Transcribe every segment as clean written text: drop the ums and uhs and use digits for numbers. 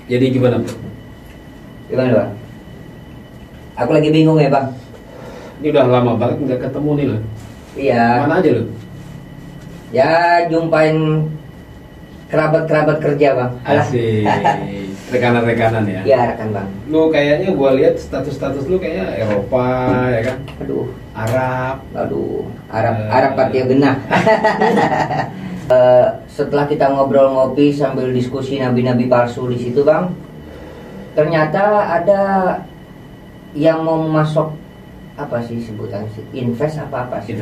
Jadi gimana bro? Gimana Bang? Aku lagi bingung ya Bang. Ini udah lama banget nggak ketemu nih lo. Iya. Mana aja lo? Ya jumpain kerabat-kerabat kerja Bang. Asik. Rekanan-rekanan ya. Iya rekan Bang. Lu kayaknya gua lihat status-status lu kayaknya Eropa ya kan? Aduh. Arab. Arab Patia Genah. Setelah kita ngobrol ngopi sambil diskusi nabi-nabi palsu di situ Bang, ternyata ada yang mau masuk apa sih sebutan sih? Apa sih?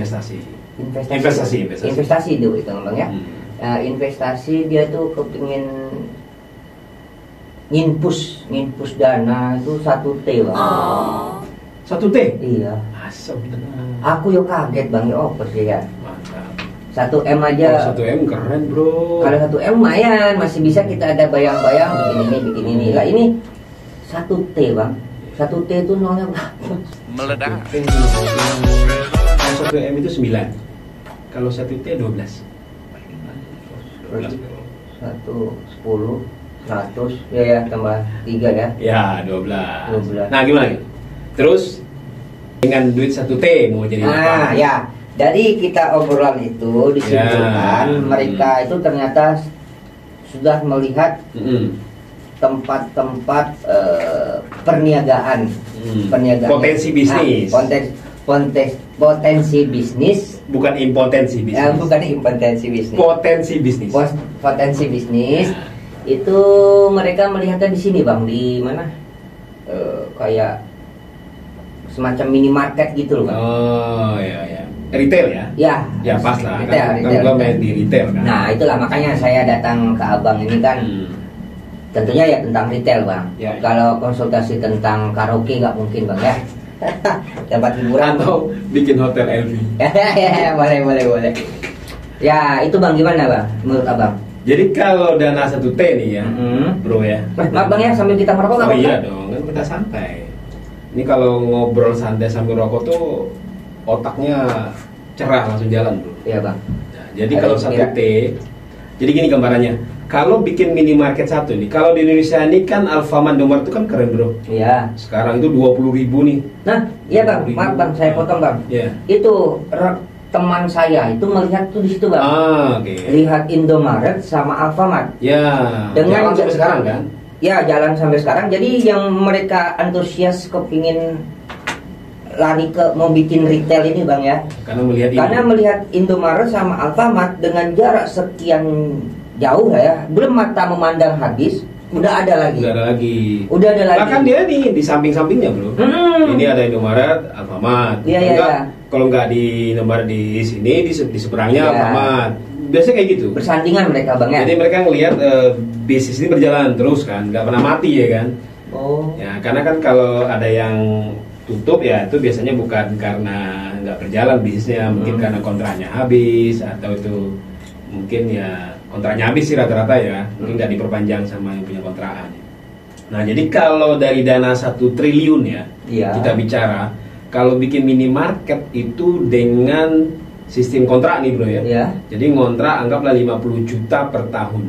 Investasi itu Bang ya. Nah, investasi dia tuh kepingin nginpus dana itu 1T Bang. 1T? Iya. Asam tenang. Aku yo kaget Bang ya apa sih ya? Mantap. 1M aja. 1M keren bro. Kalau 1M lumayan, masih bisa kita ada bayang-bayang bikin ini. Lah ini 1T Bang. 1T itu nolnya berapa? Meledak. Kalau 1M itu 9. Kalau 1T 12. 12. 1, 10, 100 ya tambah 3 ya. Ya 12. Nah gimana? Terus dengan duit 1T mau jadi apa? Ya. Dari kita obrolan itu disimpulkan mereka itu ternyata sudah melihat tempat-tempat perniagaan, potensi bisnis. Potensi bisnis, bukan impotensi bisnis. bukan impotensi bisnis. Potensi bisnis itu mereka melihatnya di sini Bang, di mana? Kayak semacam minimarket gitu loh Bang. Oh ya. Retail ya? Ya Pas lah. Retail. Kan gua main di retail kan. Nah itulah makanya saya datang ke Abang ini kan. Tentunya ya tentang retail Bang. Ya. Kalau konsultasi tentang karaoke nggak mungkin Bang ya. Tempat hiburan atau bikin hotel LV. Ya boleh. Ya itu Bang gimana Bang menurut Abang? Jadi kalau dana 1T nih ya, bro ya. Maaf Bang ya sambil kita merokok nggak apa-apa? iya dong, kan kita santai. Ini kalau ngobrol santai sambil rokok tuh otaknya cerah langsung jalan bro. Iya Bang. Nah, jadi kalau 1T, jadi gini gambarannya. Kalau bikin minimarket satu nih, kalau di Indonesia ini kan Alfamart Indomaret itu kan keren bro. Iya. Sekarang itu 20.000 nih. Nah, iya Bang, maaf Bang, saya potong Bang. Iya. Itu teman saya itu melihat tuh di situ Bang. Lihat Indomaret sama Alfamart. Ya. Dengan jalan sampai sekarang kan? Ya, jalan sampai sekarang. Jadi yang mereka antusias kepingin lari ke mau bikin retail ini Bang ya. Karena melihat Indomaret sama Alfamart dengan jarak sekian jauh ya, belum mata memandang habis, udah ada lagi. Bahkan dia nih di samping-sampingnya bro. Ini ada Indomaret, Alfamart. Iya. Kalau nggak di Indomaret di sini, di seberangnya Alfamart. Biasanya kayak gitu. Bersandingan mereka Bang ya. Jadi mereka ngelihat bisnis ini berjalan terus kan, nggak pernah mati ya kan. Ya karena kan kalau ada yang tutup ya itu biasanya bukan karena nggak berjalan bisnisnya, mungkin karena kontraknya habis atau itu mungkin ya kontraknya habis sih rata-rata ya, mungkin nggak diperpanjang sama yang punya kontrakan. Nah jadi kalau dari dana 1 triliun ya, kita bicara kalau bikin minimarket itu dengan sistem kontrak nih bro ya. Jadi ngontrak anggaplah 50 juta per tahun.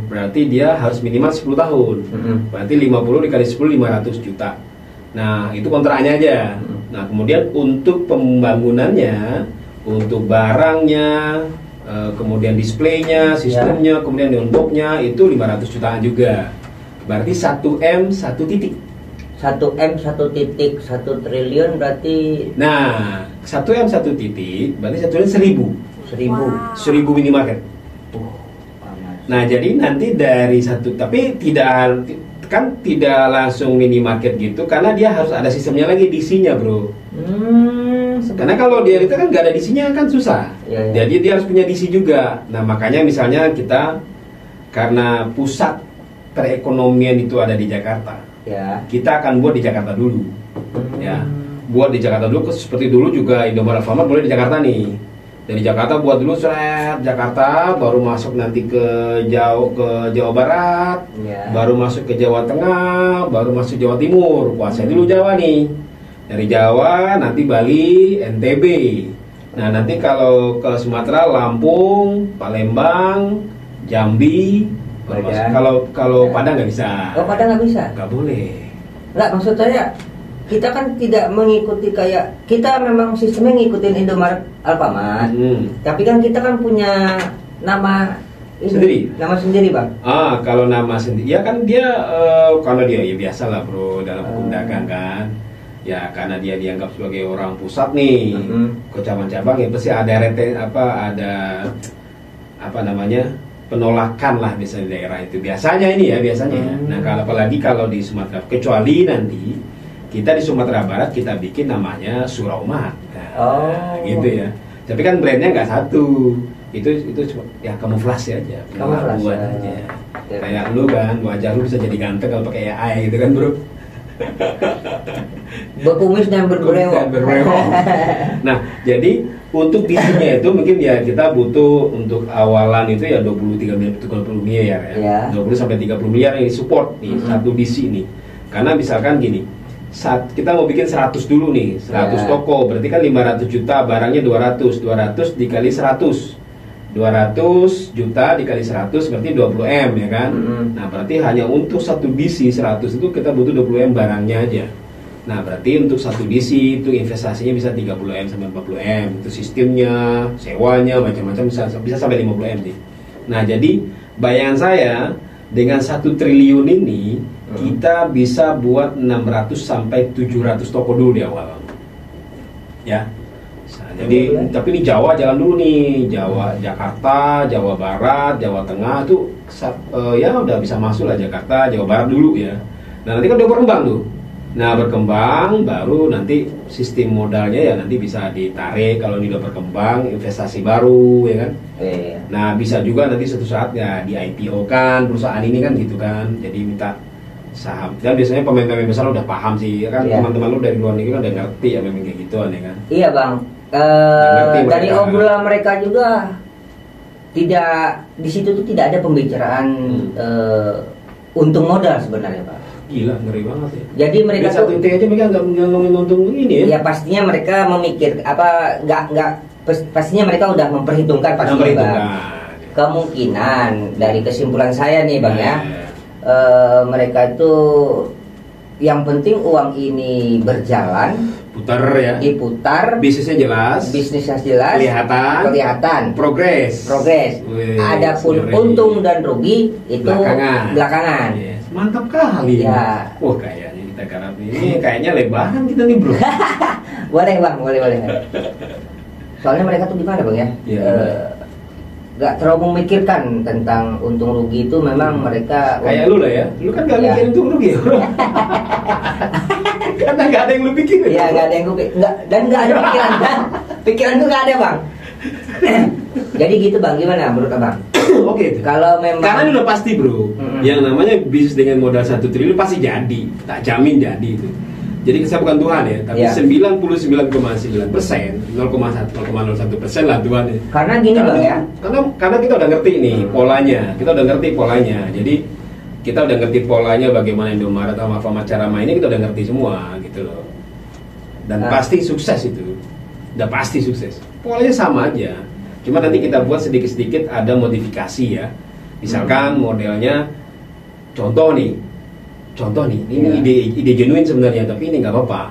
Berarti dia harus minimal 10 tahun. Berarti 50 dikali 10 500 juta. Nah itu kontraknya aja. Nah kemudian untuk pembangunannya, untuk barangnya, kemudian displaynya, sistemnya, kemudian notebooknya itu 500 jutaan juga. Berarti 1M 1 titik. 1M 1 titik 1 triliun berarti. Nah 1M 1 titik berarti 1 triliun 1000 minimarket. Nah jadi nanti dari satu, tapi tidak langsung minimarket gitu, karena dia harus ada sistemnya lagi, DC-nya bro. Karena kalau dia itu kan nggak ada DC-nya kan susah. Jadi dia harus punya DC juga. Nah makanya misalnya kita karena pusat perekonomian itu ada di Jakarta, kita akan buat di Jakarta dulu. Buat di Jakarta dulu, seperti dulu juga Indomaret Alfamart boleh di Jakarta nih. Dari Jakarta buat dulu Jakarta, baru masuk nanti ke Jawa Barat, baru masuk ke Jawa Tengah, baru masuk Jawa Timur. Kuasai dulu Jawa nih. Dari Jawa nanti Bali, NTB. Nah nanti kalau ke Sumatera, Lampung, Palembang, Jambi, Kalau Padang nggak bisa. Oh, Padang nggak bisa? Nggak boleh. Nggak, maksud saya kita kan tidak mengikuti kayak kita memang sistemnya ngikutin Indomaret, Alfamart. Tapi kan kita kan punya nama sendiri. Nama sendiri, Bang. Kalau nama sendiri, ya kan dia kalau dia ya biasa lah bro dalam hukum dagang kan. Ya karena dia dianggap sebagai orang pusat nih, ke cabang-cabang ya pasti ada penolakan lah misalnya di daerah itu. Biasanya ini ya biasanya. Nah apalagi kalau di Sumatera, kecuali nanti kita di Sumatera Barat kita bikin namanya Suraumat, gitu ya. Tapi kan brandnya nggak satu. Itu ya kamuflase aja, pengakuan aja. Kayak lu kan, wajah lu bisa jadi ganteng kalau pakai AI gitu kan bro. Berkumis dan berbrewok. Nah jadi untuk visinya itu mungkin ya kita butuh untuk awalan itu ya 30 miliar ya. 20 sampai 30 miliar yang support nih satu DC nih. Karena misalkan gini, saat kita mau bikin 100 dulu nih, 100 toko, berarti kan 500 juta, barangnya 200 dikali 100. 200 juta dikali 100 berarti 20 M ya kan. Nah berarti hanya untuk satu DC 100 itu kita butuh 20 M barangnya aja. Nah berarti untuk satu DC itu investasinya bisa 30 M sampai 40 M. Itu sistemnya, sewanya, macam-macam bisa sampai 50 M nih. Nah jadi bayangan saya dengan 1 triliun ini kita bisa buat 600 sampai 700 toko dulu di awal. Ya. Jadi tapi di Jawa jalan dulu nih, Jakarta, Jawa Barat, Jawa Tengah tuh ya udah bisa masuk lah Jakarta, Jawa Barat dulu ya. Nah nanti kan udah berkembang tuh. Nah berkembang baru nanti sistem modalnya ya nanti bisa ditarik kalau ini udah berkembang, investasi baru ya kan. Nah bisa juga nanti suatu saat ya di IPO kan perusahaan ini kan gitu kan. Jadi minta saham. Dan biasanya pemain-pemain besar udah paham sih kan, teman-teman lu dari luar negeri kan udah ngerti ya memang kayak gitu ya kan. Iya bang. Dari obrolan mereka juga tidak di situ tuh tidak ada pembicaraan untung modal sebenarnya pak. Gila ngeri banget ya. Jadi mereka satu inti aja mereka nggak ngomongin untung ini ya. Ya pastinya mereka memikir pastinya mereka udah memperhitungkan pasti bang. Kemungkinan dari kesimpulan saya nih bang ya, mereka itu yang penting uang ini berjalan, diputar, bisnisnya jelas, kelihatan, progres. Adapun untung dan rugi itu belakangan. Yes. Mantap kali. Ya. Wah kayaknya kita garap ini kayaknya lebaran kita nih bro. Boleh bang, boleh. Soalnya mereka tuh gimana bang ya? Gak terlalu memikirkan tentang untung rugi itu, memang mereka kayak lu lah ya, lu kan gak mikirin untung rugi. Karena gak ada yang lu pikirin. Iya gak ada yang gue dan gak ada pikiran tuh gak ada bang. Jadi gitu bang, gimana menurut abang? Oke. Kalau memang karena udah pasti bro, yang namanya bisnis dengan modal 1 triliun pasti jadi, tak jamin jadi itu. Jadi saya bukan Tuhan ya, tapi 99,9%, 0,01% lah Tuhan ya. Karena gini bang ya. Karena kita udah ngerti nih polanya, Jadi kita udah ngerti polanya bagaimana Indomaret sama Alfamart cara mainnya, kita udah ngerti semua gitu loh. Dan pasti sukses itu, udah pasti sukses. Polanya sama aja. Cuma nanti kita buat sedikit-sedikit ada modifikasi ya. Misalkan modelnya, contoh nih, ini ide genuine sebenarnya, tapi ini nggak apa-apa.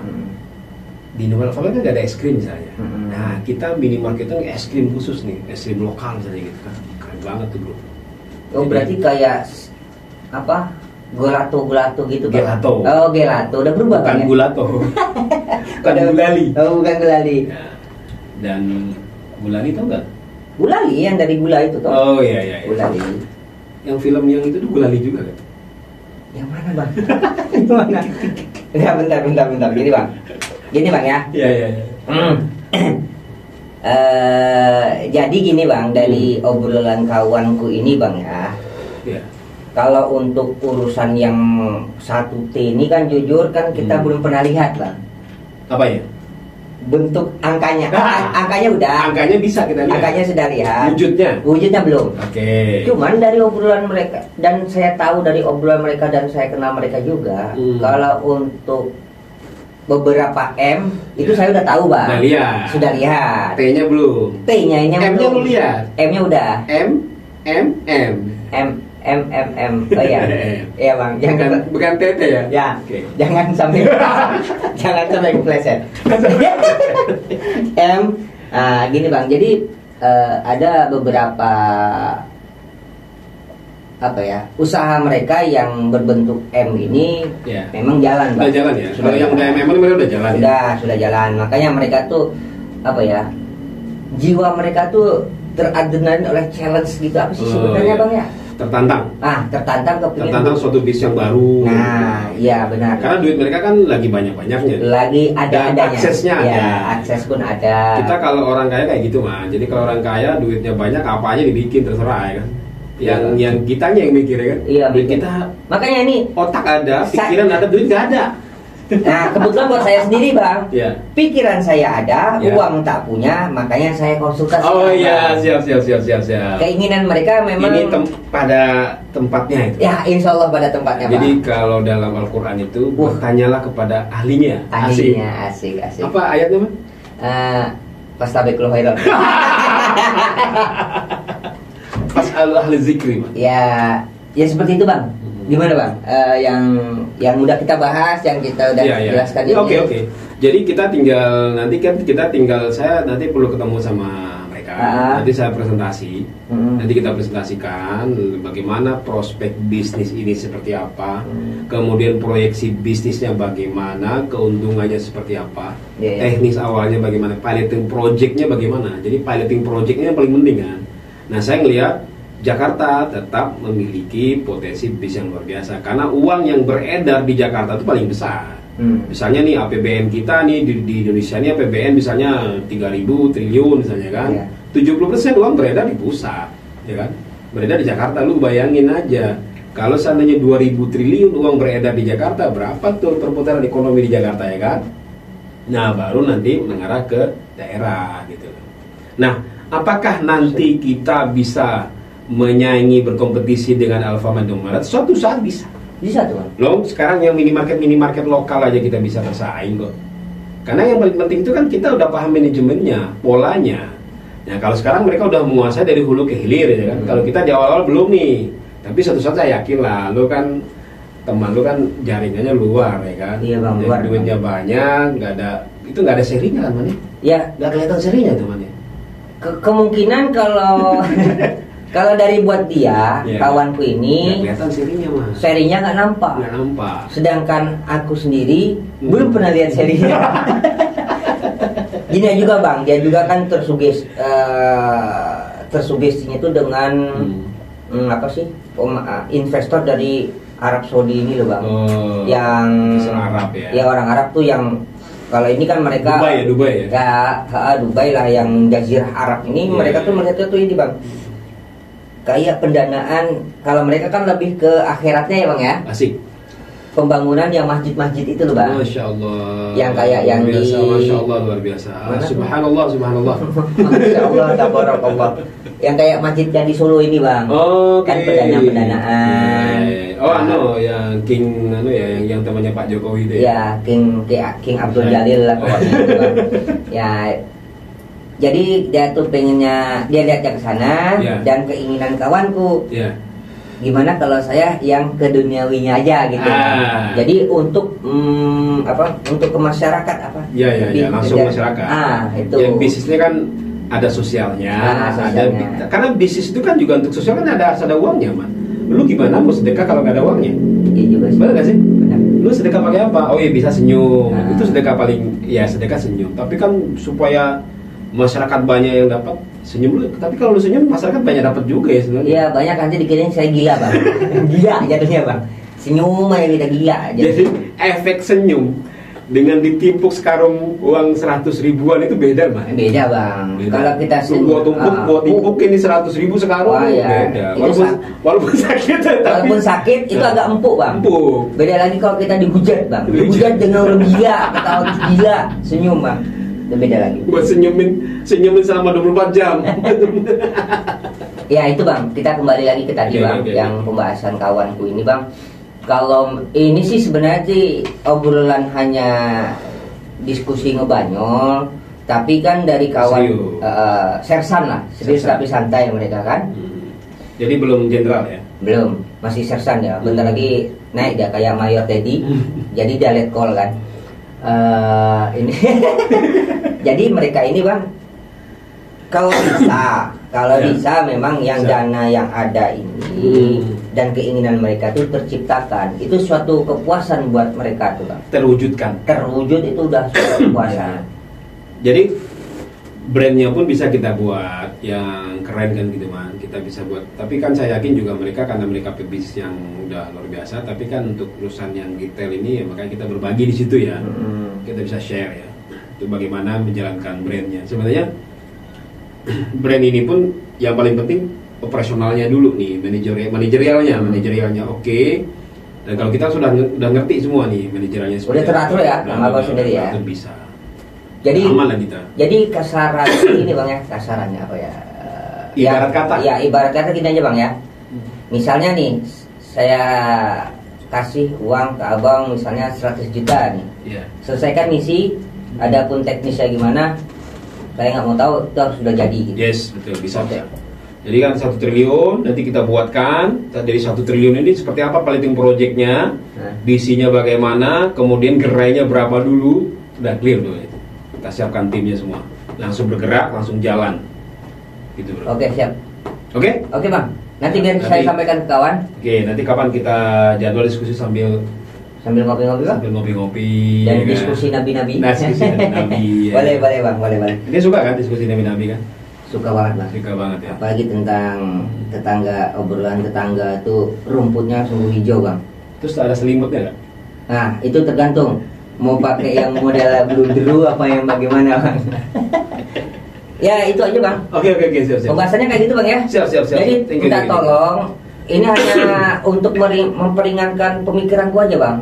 Di Indomaret kan nggak ada es krim misalnya. Nah kita minimarket itu es krim khusus nih, es krim lokal misalnya gitu kan, keren banget tuh bro. Oh berarti kayak apa? Gelato gitu kan? Gelato. Oh gelato, udah berubah bukan kan? Gulato. Bukan gulali. Oh bukan gulali. Ya. Dan gulali tau nggak? Gulali yang dari gula itu toh? Oh iya. Gulali. Yang film yang itu tuh gulali juga kan? Yang mana bang? Yang mana? Ya bentar. Gini bang ya. Iya. Jadi gini bang, dari obrolan kawanku ini bang ya. Iya. Kalau untuk urusan yang 1T ini kan jujur kan kita belum pernah lihat bang. Apa ya? Bentuk angkanya, angkanya udah. Angkanya bisa kita lihat. Angkanya sudah lihat. Wujudnya belum. Oke. Cuman dari obrolan mereka, dan saya tahu dari obrolan mereka dan saya kenal mereka juga. Kalau untuk beberapa M itu saya udah tahu bang. Sudah lihat. T-nya belum. T-nya ini M-nya lu lihat. M-nya udah. M. Oh ya, iya bang. Bukan tete ya? Ya, okay. Jangan sampai kepleset. Gini bang. Jadi ada beberapa usaha mereka yang berbentuk M ini memang jalan bang. Udah jalan ya? Sudah yang udah M mereka udah jalan Sudah jalan. Makanya mereka tuh jiwa mereka tuh teradrenalin oleh challenge gitu. Apa sih sebenarnya bang ya? Tertantang. Tertantang suatu bisnis yang baru. Nah, iya benar. Karena duit mereka kan lagi banyak-banyaknya. Lagi ada-adanya. Aksesnya ada. Akses pun ada. Kita kalau orang kaya kayak gitu mah. Jadi kalau orang kaya duitnya banyak, apa aja dibikin terserah ya kan. Yang kitanya yang mikir ya kan. Iya, kita. Makanya ini otak ada, pikiran ada, duit nggak ada. Nah, kebetulan buat saya sendiri bang, pikiran saya ada, uang tak punya, makanya saya konsultasi. Oh iya, siap. Keinginan mereka memang ini pada tempatnya itu. Ya, insya Allah pada tempatnya. Jadi bang, kalau dalam Al-Quran itu bertanyalah kepada ahlinya. Asik. Apa ayatnya bang? Fastabiqul khairat. Fas'al ahli zikri bang. Ya seperti itu bang. Gimana bang? Yang udah kita bahas, yang kita udah jelaskan ini. Oke. Jadi kita tinggal saya nanti perlu ketemu sama mereka. Nanti saya presentasi. Nanti kita presentasikan bagaimana prospek bisnis ini seperti apa, kemudian proyeksi bisnisnya bagaimana, keuntungannya seperti apa, teknis awalnya bagaimana, piloting projectnya bagaimana. Jadi piloting projectnya yang paling penting kan. Nah saya ngelihat Jakarta tetap memiliki potensi bisnis yang luar biasa karena uang yang beredar di Jakarta itu paling besar. Misalnya nih APBN kita nih di Indonesia nih APBN misalnya 3.000 triliun misalnya kan. 70% uang beredar di pusat, ya kan? Beredar di Jakarta. Lu bayangin aja kalau seandainya 2.000 triliun uang beredar di Jakarta, berapa tuh perputaran ekonomi di Jakarta ya kan? Nah, baru nanti mengarah ke daerah gitu. Nah, apakah nanti kita bisa menyaingi berkompetisi dengan Alfamart dan Indomaret? Suatu saat bisa tuh. Loh, sekarang yang minimarket lokal aja kita bisa bersaing kok. Karena yang paling penting itu kan kita udah paham manajemennya, polanya. Nah, kalau sekarang mereka udah menguasai dari hulu ke hilir ya kan. Kalau kita di awal-awal belum nih. Tapi suatu saat saya yakin lah, lu kan teman lu kan jaringannya luar ya kan. Iya bang, luar. Duitnya banyak, nggak ada serinya kan man? Ya, nggak kelihatan serinya tuh man. Kemungkinan kalau dari buat dia, kawanku ini kelihatan serinya nggak nampak. Sedangkan aku sendiri belum pernah lihat serinya. Gini juga bang, dia juga kan tersugestinya itu dengan investor dari Arab Saudi ini loh bang, yang Arab ya. Ya orang Arab tuh yang kalau ini kan mereka Dubai ya. Dubai lah yang Jazirah Arab ini mereka tuh melihatnya tuh ini bang. Kayak pendanaan, kalau mereka kan lebih ke akhiratnya ya bang ya. Asik. Pembangunan yang masjid-masjid itu loh bang. Masya Allah. Yang kayak yang biasa, Masya Allah luar biasa. Subhanallah. Masya Allah, tabarakallah. Yang kayak masjid yang di Solo ini bang. Kan pendanaan. Yang King yang temannya Pak Jokowi itu ya. King Abdul Jalil lah pokoknya itu bang. Ya. Jadi dia tuh pengennya, dia lihatnya ke sana dan keinginan kawanku. Gimana kalau saya yang ke duniawinya aja gitu. Jadi untuk untuk ke masyarakat langsung masyarakat. Itu. Yang bisnisnya kan ada sosialnya, karena bisnis itu kan juga untuk sosial kan ada uangnya man. Lu gimana mau sedekah kalau nggak ada uangnya? Iya juga sih. Benar nggak sih? Benar. Lu sedekah pakai apa? Oh iya bisa senyum. Itu sedekah sedekah senyum. Tapi kan supaya masyarakat banyak yang dapat senyum lu, tapi kalau lu senyum masyarakat banyak dapat juga ya sebenarnya. Iya banyak, nanti dikirain saya gila bang. Gila jatuhnya bang, senyum aja kita gila. Jadi efek senyum dengan ditimpuk sekarung uang 100 ribuan itu beda mah. Beda bang. Kalau kita senyum, buat timpuk ini 100 ribu sekarung beda. Walaupun sakit, itu agak empuk bang. Beda lagi kalau kita dihujat bang. Dihujat dengan orang gila, ketawa gila, senyum bang. Beda lagi. Buat senyumin selama 24 jam. Ya itu bang, kita kembali lagi ke tadi bang, yang pembahasan kawanku ini bang. Kalau ini sih sebenarnya sih obrolan hanya diskusi ngebanyol, tapi kan dari kawan sersan lah, serius tapi santai mereka kan. Jadi belum jenderal ya? Belum, masih sersan ya. Bentar lagi naik dia kayak Mayor Teddy. Jadi dia let call kan. Ini jadi mereka ini bang, kalau bisa memang yang dana yang ada ini dan keinginan mereka itu terciptakan, itu suatu kepuasan buat mereka tuh bang. Terwujud itu udah suatu kepuasan. Jadi brandnya pun bisa kita buat yang keren kan gitu man, kita bisa buat. Tapi kan saya yakin juga mereka, karena mereka pebisnis yang udah luar biasa, tapi kan untuk urusan yang detail ini ya makanya kita berbagi di situ ya. Kita bisa share ya, itu bagaimana menjalankan brandnya. Sebenarnya brand ini pun yang paling penting operasionalnya dulu nih, manajerialnya oke. Dan kalau kita sudah ngerti semua nih manajerialnya, udah teratur ya, sama bang sendiri ya. Bisa. Jadi aman lah kita. Jadi kasaran ini bang ya, kasarannya apa ya? Ibarat kata. Ya ibarat kata gini aja bang ya. Misalnya nih, saya kasih uang ke abang misalnya 100 juta nih. Selesaikan misi, adapun teknisnya gimana, saya nggak mau tahu, itu harus sudah jadi gitu. Yes, betul, bisa. Jadi kan 1 triliun nanti kita buatkan. Jadi 1 triliun ini seperti apa plating projectnya, visinya bagaimana, kemudian gerainya berapa dulu, udah clear tuh. Kita siapkan timnya semua, langsung bergerak, langsung jalan gitu bro. Oke, siap. Oke bang, nanti biar saya sampaikan ke kawan. Oke, nanti kapan kita jadwal diskusi sambil ngopi-ngopi bang? Sambil ngopi-ngopi dan ya, diskusi nabi-nabi. Diskusi nabi-nabi ya. boleh bang, boleh. Ini suka kan diskusi nabi-nabi kan? Suka banget bang. Suka banget ya. Apalagi tentang tetangga, obrolan tetangga tuh rumputnya sungguh hijau bang. Terus ada selimutnya nggak? Nah itu tergantung mau pakai yang model bludru apa yang bagaimana bang. Ya itu aja bang. Oke siap. Pembahasannya kayak gitu bang ya. Siap. Jadi minta tolong. Ini hanya untuk memperingankan pemikiran gua aja bang.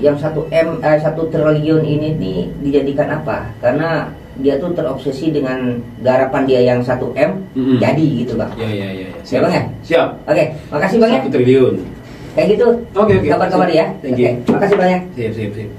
Yang 1 triliun ini nih dijadikan apa? Karena dia tuh terobsesi dengan garapan dia yang 1 M. Jadi gitu bang. Ya. Siap bang ya. Siap. Oke, makasih bang ya. 1 triliun. Kayak gitu. Oke. Kabar-kabar ya. Thank you. Makasih banyak. Siap.